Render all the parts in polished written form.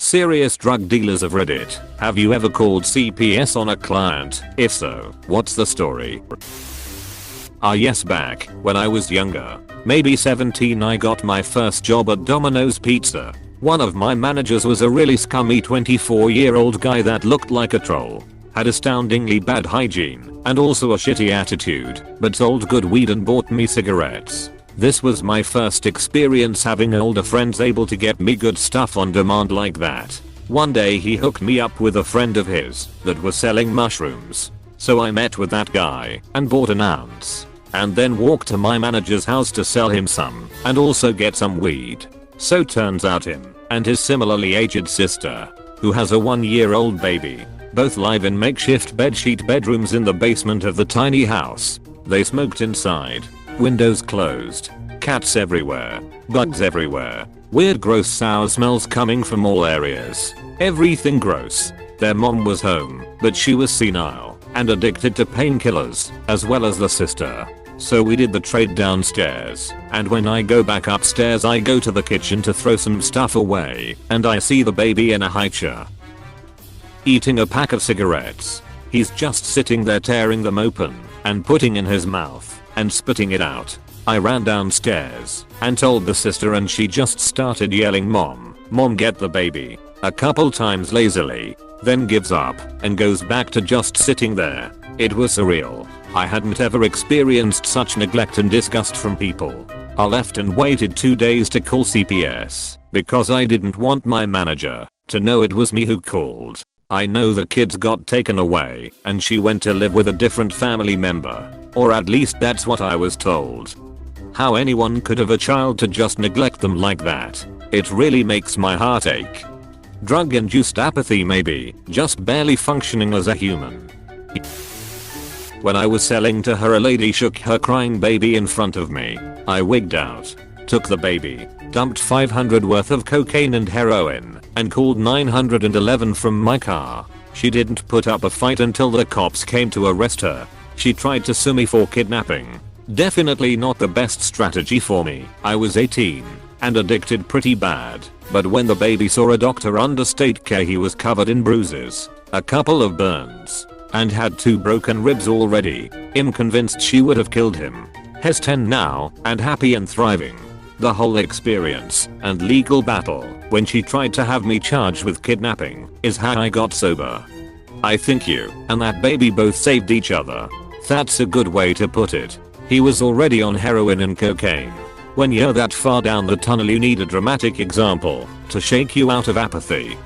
Serious drug dealers of Reddit, have you ever called CPS on a client? If so, what's the story? Yes, back when I was younger, maybe 17, I got my first job at Domino's Pizza. One of my managers was a really scummy 24-year-old guy that looked like a troll, had astoundingly bad hygiene, and also a shitty attitude, but sold good weed and bought me cigarettes. This was my first experience having older friends able to get me good stuff on demand like that. One day he hooked me up with a friend of his that was selling mushrooms. So I met with that guy and bought an ounce, and then walked to my manager's house to sell him some and also get some weed. So turns out him and his similarly aged sister, who has a 1-year-old baby, both live in makeshift bedsheet bedrooms in the basement of the tiny house. They smoked inside. Windows closed. Cats everywhere. Bugs everywhere. Weird gross sour smells coming from all areas. Everything gross. Their mom was home, but she was senile and addicted to painkillers, as well as the sister. So we did the trade downstairs, and when I go back upstairs I go to the kitchen to throw some stuff away, and I see the baby in a high chair, eating a pack of cigarettes. He's just sitting there tearing them open and putting in his mouth and spitting it out. I ran downstairs and told the sister, and she just started yelling, "Mom, Mom, get the baby," a couple times lazily, then gives up and goes back to just sitting there. It was surreal. I hadn't ever experienced such neglect and disgust from people. I left and waited 2 days to call CPS because I didn't want my manager to know it was me who called. I know the kids got taken away and she went to live with a different family member, or at least that's what I was told. How anyone could have a child to just neglect them like that, it really makes my heart ache. Drug-induced apathy maybe, just barely functioning as a human. When I was selling to her, a lady shook her crying baby in front of me. I wigged out, took the baby, dumped $500 worth of cocaine and heroin, and called 911 from my car. She didn't put up a fight until the cops came to arrest her. She tried to sue me for kidnapping. Definitely not the best strategy for me. I was 18 and addicted pretty bad, but when the baby saw a doctor under state care, he was covered in bruises, a couple of burns, and had 2 broken ribs already. I'm convinced she would have killed him. He's 10 now and happy and thriving. The whole experience and legal battle when she tried to have me charged with kidnapping is how I got sober. I think you and that baby both saved each other. That's a good way to put it. He was already on heroin and cocaine. When you're that far down the tunnel, you need a dramatic example to shake you out of apathy.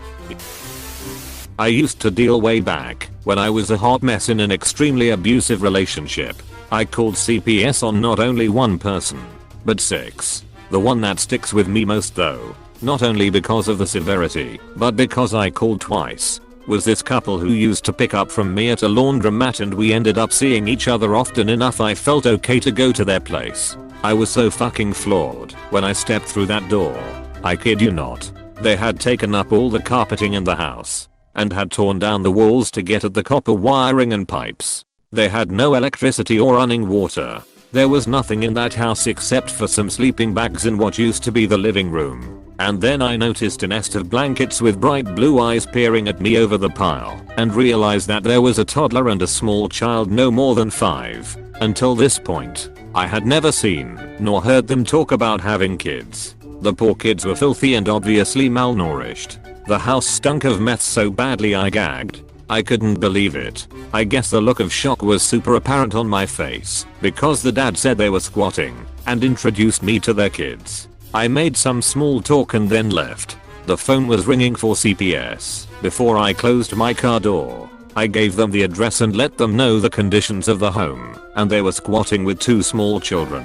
I used to deal way back when I was a hot mess in an extremely abusive relationship. I called CPS on not only one person, but 6. The one that sticks with me most though, not only because of the severity, but because I called twice, was this couple who used to pick up from me at a laundromat, and we ended up seeing each other often enough I felt okay to go to their place. I was so fucking floored when I stepped through that door. I kid you not. They had taken up all the carpeting in the house and had torn down the walls to get at the copper wiring and pipes. They had no electricity or running water. There was nothing in that house except for some sleeping bags in what used to be the living room. And then I noticed a nest of blankets with bright blue eyes peering at me over the pile, and realized that there was a toddler and a small child no more than 5. Until this point, I had never seen nor heard them talk about having kids. The poor kids were filthy and obviously malnourished. The house stunk of meth so badly I gagged. I couldn't believe it. I guess the look of shock was super apparent on my face because the dad said they were squatting and introduced me to their kids. I made some small talk and then left. The phone was ringing for CPS. Before I closed my car door, I gave them the address and let them know the conditions of the home, and they were squatting with 2 small children.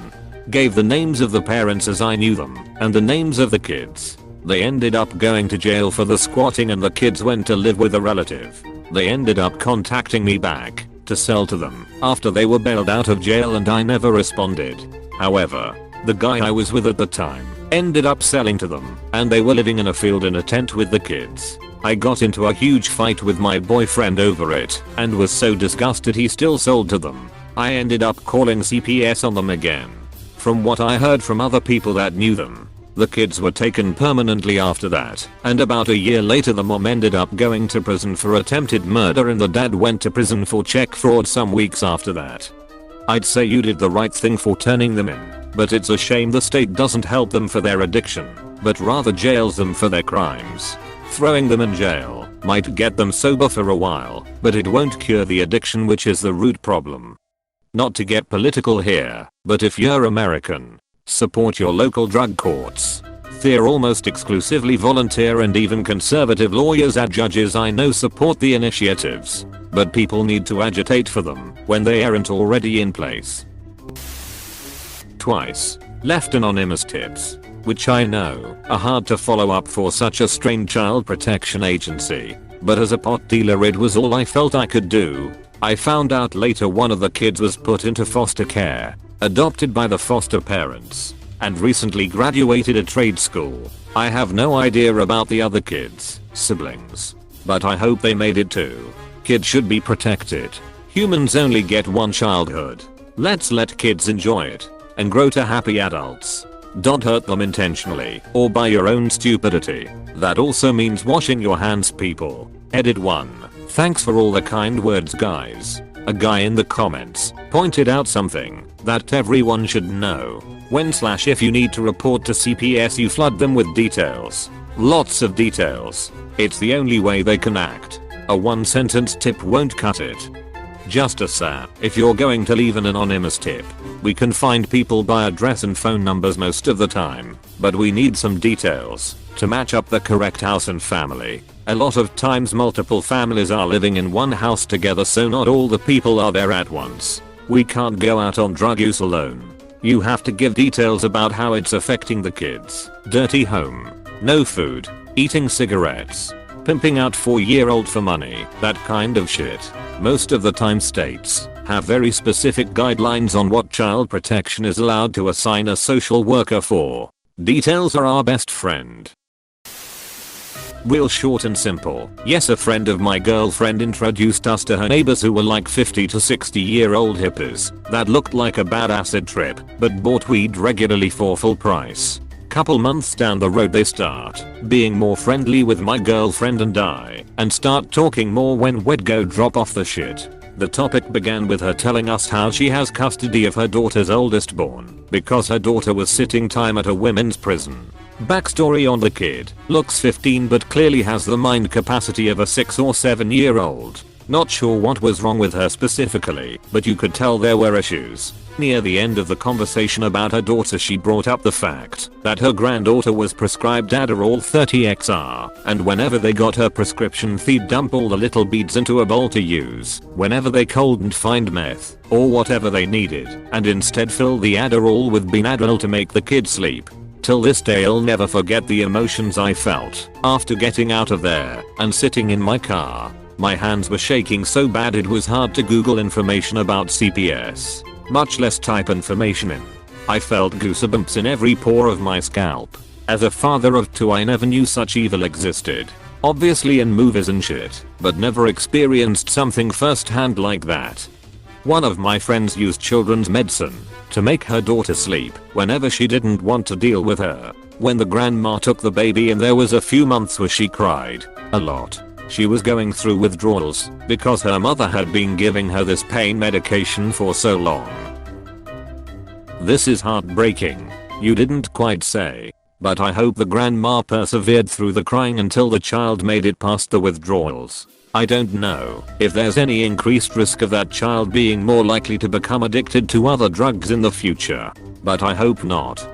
Gave the names of the parents as I knew them and the names of the kids. They ended up going to jail for the squatting and the kids went to live with a relative. They ended up contacting me back to sell to them after they were bailed out of jail, and I never responded. However, the guy I was with at the time ended up selling to them, and they were living in a field in a tent with the kids. I got into a huge fight with my boyfriend over it and was so disgusted he still sold to them. I ended up calling CPS on them again. From what I heard from other people that knew them, The kids were taken permanently after that, and about a year later the mom ended up going to prison for attempted murder and the dad went to prison for check fraud some weeks after that. I'd say you did the right thing for turning them in, but it's a shame the state doesn't help them for their addiction, but rather jails them for their crimes. Throwing them in jail might get them sober for a while, but it won't cure the addiction, which is the root problem. Not to get political here, but if you're American, support your local drug courts. They're almost exclusively volunteer and even conservative lawyers and judges I know support the initiatives, but people need to agitate for them when they aren't already in place. Twice. Left anonymous tips, which I know are hard to follow up for such a strange child protection agency, but as a pot dealer it was all I felt I could do. I found out later one of the kids was put into foster care, adopted by the foster parents, and recently graduated a trade school. I have no idea about the other kids' siblings, but I hope they made it too. Kids should be protected. Humans only get one childhood. Let's let kids enjoy it and grow to happy adults. Don't hurt them intentionally or by your own stupidity. That also means washing your hands, people. Edit 1. Thanks for all the kind words, guys. A guy in the comments pointed out something that everyone should know. When/if you need to report to CPS, you flood them with details. Lots of details. It's the only way they can act. A one-sentence tip won't cut it. Just a sap. If you're going to leave an anonymous tip, we can find people by address and phone numbers most of the time, but we need some details to match up the correct house and family. A lot of times multiple families are living in one house together, so not all the people are there at once. We can't go out on drug use alone. You have to give details about how it's affecting the kids. Dirty home, no food, eating cigarettes, pimping out 4-year-old for money, that kind of shit. Most of the time states have very specific guidelines on what child protection is allowed to assign a social worker for. Details are our best friend. Real short and simple. Yes, a friend of my girlfriend introduced us to her neighbors who were like 50 to 60-year-old hippies that looked like a bad acid trip but bought weed regularly for full price. Couple months down the road they start being more friendly with my girlfriend and I, and start talking more when we'd go drop off the shit. The topic began with her telling us how she has custody of her daughter's oldest born because her daughter was sitting time at a women's prison. Backstory on the kid: looks 15 but clearly has the mind capacity of a 6 or 7-year-old. Not sure what was wrong with her specifically, but you could tell there were issues. Near the end of the conversation about her daughter, she brought up the fact that her granddaughter was prescribed Adderall 30XR, and whenever they got her prescription, they'd dump all the little beads into a bowl to use whenever they couldn't find meth or whatever they needed, and instead fill the Adderall with Benadryl to make the kid sleep. Till this day I'll never forget the emotions I felt after getting out of there and sitting in my car. My hands were shaking so bad it was hard to Google information about CPS, much less type information in. I felt goosebumps in every pore of my scalp. As a father of 2, I never knew such evil existed. Obviously in movies and shit, but never experienced something firsthand like that. One of my friends used children's medicine to make her daughter sleep whenever she didn't want to deal with her. When the grandma took the baby in, there was a few months where she cried a lot. She was going through withdrawals because her mother had been giving her this pain medication for so long. This is heartbreaking. You didn't quite say, but I hope the grandma persevered through the crying until the child made it past the withdrawals. I don't know if there's any increased risk of that child being more likely to become addicted to other drugs in the future, but I hope not.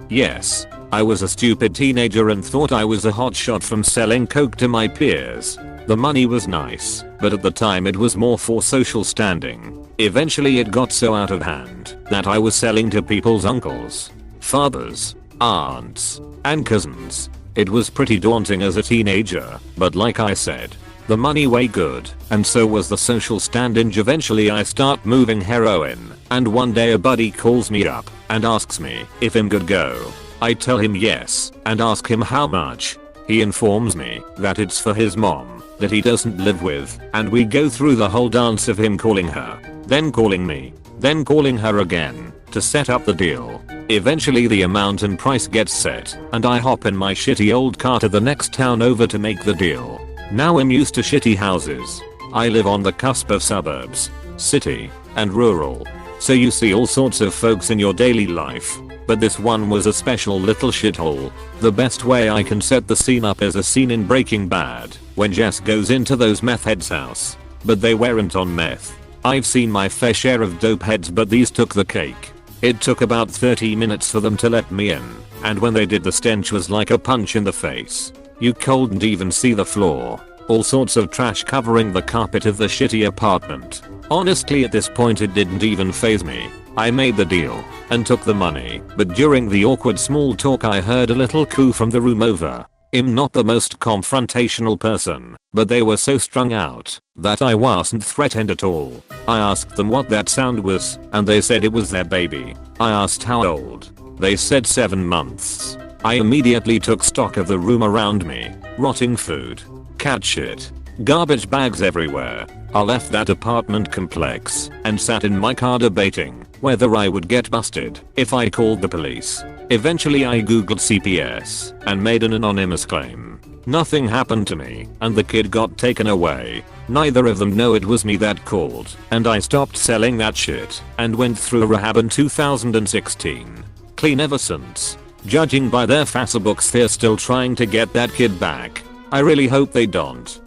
Yes, I was a stupid teenager and thought I was a hotshot from selling coke to my peers. The money was nice, but at the time it was more for social standing. Eventually it got so out of hand that I was selling to people's uncles, fathers, aunts, and cousins. It was pretty daunting as a teenager, but like I said, the money way good, and so was the social standing. Eventually I start moving heroin, and one day a buddy calls me up and asks me if I'm good go. I tell him yes, and ask him how much. He informs me that it's for his mom that he doesn't live with, and we go through the whole dance of him calling her, then calling me, then calling her again to set up the deal. Eventually the amount and price gets set, and I hop in my shitty old car to the next town over to make the deal. Now I'm used to shitty houses. I live on the cusp of suburbs, city, and rural. So you see all sorts of folks in your daily life. But this one was a special little shithole. The best way I can set the scene up is a scene in Breaking Bad, when Jess goes into those meth heads' house. But they weren't on meth. I've seen my fair share of dope heads, but these took the cake. It took about 30 minutes for them to let me in, and when they did, the stench was like a punch in the face. You couldn't even see the floor. All sorts of trash covering the carpet of the shitty apartment. Honestly, at this point it didn't even faze me. I made the deal and took the money, but during the awkward small talk I heard a little coo from the room over. I'm not the most confrontational person, but they were so strung out that I wasn't threatened at all. I asked them what that sound was, and they said it was their baby. I asked how old. They said 7 months. I immediately took stock of the room around me. Rotting food, cat shit, garbage bags everywhere. I left that apartment complex and sat in my car debating whether I would get busted if I called the police. Eventually I googled CPS and made an anonymous claim. Nothing happened to me, and the kid got taken away. Neither of them know it was me that called, and I stopped selling that shit and went through rehab in 2016. Clean ever since. Judging by their Facebooks, they're still trying to get that kid back. I really hope they don't.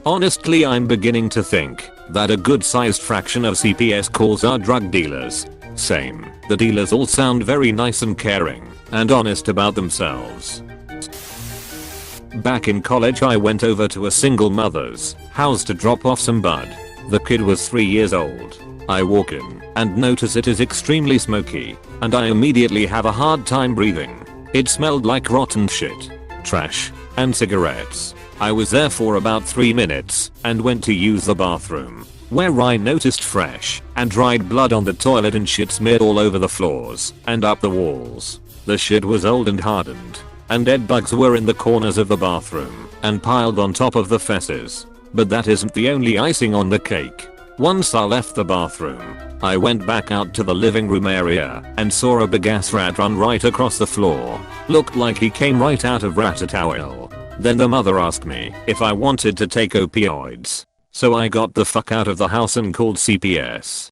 Honestly, I'm beginning to think that a good-sized fraction of CPS calls are drug dealers. Same. The dealers all sound very nice and caring and honest about themselves. Back in college I went over to a single mother's house to drop off some bud. The kid was 3 years old. I walk in and notice it is extremely smoky, and I immediately have a hard time breathing. It smelled like rotten shit, trash, and cigarettes. I was there for about 3 minutes and went to use the bathroom, where I noticed fresh and dried blood on the toilet and shit smeared all over the floors and up the walls. The shit was old and hardened, and dead bugs were in the corners of the bathroom and piled on top of the fesses. But that isn't the only icing on the cake. Once I left the bathroom, I went back out to the living room area and saw a big ass rat run right across the floor. Looked like he came right out of Ratatouille. Then the mother asked me if I wanted to take opioids. So I got the fuck out of the house and called CPS.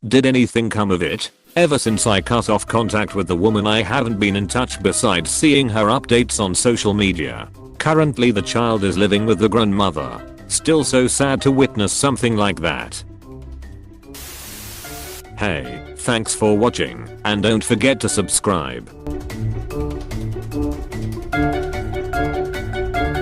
Did anything come of it? Ever since I cut off contact with the woman, I haven't been in touch besides seeing her updates on social media. Currently the child is living with the grandmother. Still so sad to witness something like that. Hey, thanks for watching, and don't forget to subscribe.